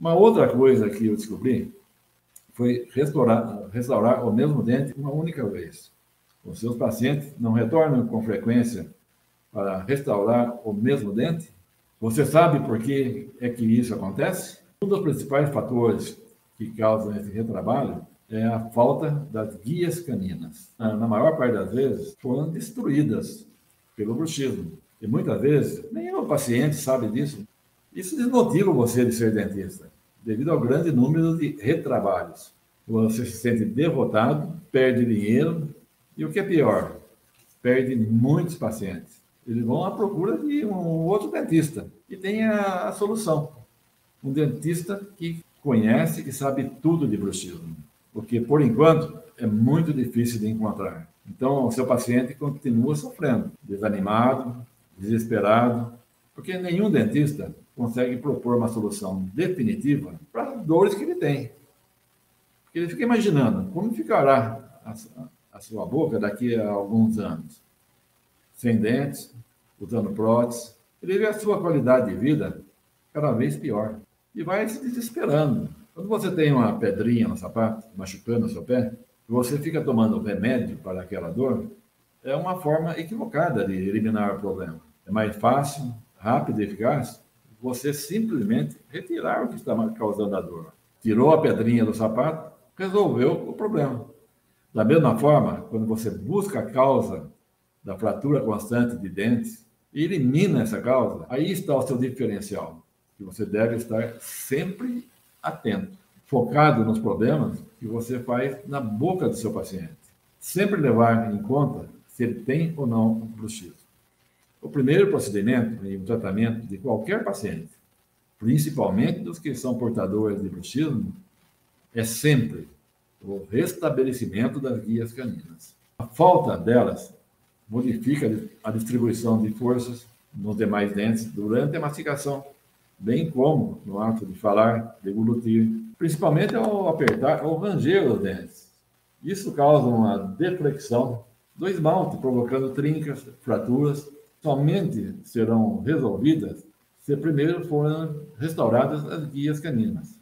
Uma outra coisa que eu descobri foi restaurar o mesmo dente uma única vez. Os seus pacientes não retornam com frequência para restaurar o mesmo dente? Você sabe por que é que isso acontece? Um dos principais fatores que causam esse retrabalho é a falta das guias caninas. Na maior parte das vezes, foram destruídas pelo bruxismo. E muitas vezes, nem o paciente sabe disso. Isso desmotiva você de ser dentista, devido ao grande número de retrabalhos. Você se sente derrotado, perde dinheiro e, o que é pior, perde muitos pacientes. Eles vão à procura de um outro dentista e tem a solução. Um dentista que conhece e sabe tudo de bruxismo, porque, por enquanto, é muito difícil de encontrar. Então, o seu paciente continua sofrendo, desanimado, desesperado, porque nenhum dentista consegue propor uma solução definitiva para as dores que ele tem. Porque ele fica imaginando como ficará a sua boca daqui a alguns anos. Sem dentes, usando prótese, ele vê a sua qualidade de vida cada vez pior. E vai se desesperando. Quando você tem uma pedrinha no sapato, machucando o seu pé, e você fica tomando remédio para aquela dor, é uma forma equivocada de eliminar o problema. É mais fácil, rápido e eficaz você simplesmente retirar o que está causando a dor. Tirou a pedrinha do sapato, resolveu o problema. Da mesma forma, quando você busca a causa da fratura constante de dentes e elimina essa causa, aí está o seu diferencial, que você deve estar sempre atento, focado nos problemas que você faz na boca do seu paciente. Sempre levar em conta se ele tem ou não bruxismo. O primeiro procedimento e o tratamento de qualquer paciente, principalmente dos que são portadores de bruxismo, é sempre o restabelecimento das guias caninas. A falta delas modifica a distribuição de forças nos demais dentes durante a mastigação, bem como no ato de falar, deglutir, principalmente ao apertar ou ranger os dentes. Isso causa uma deflexão do esmalte, provocando trincas, fraturas. Somente serão resolvidas se primeiro forem restauradas as guias caninas.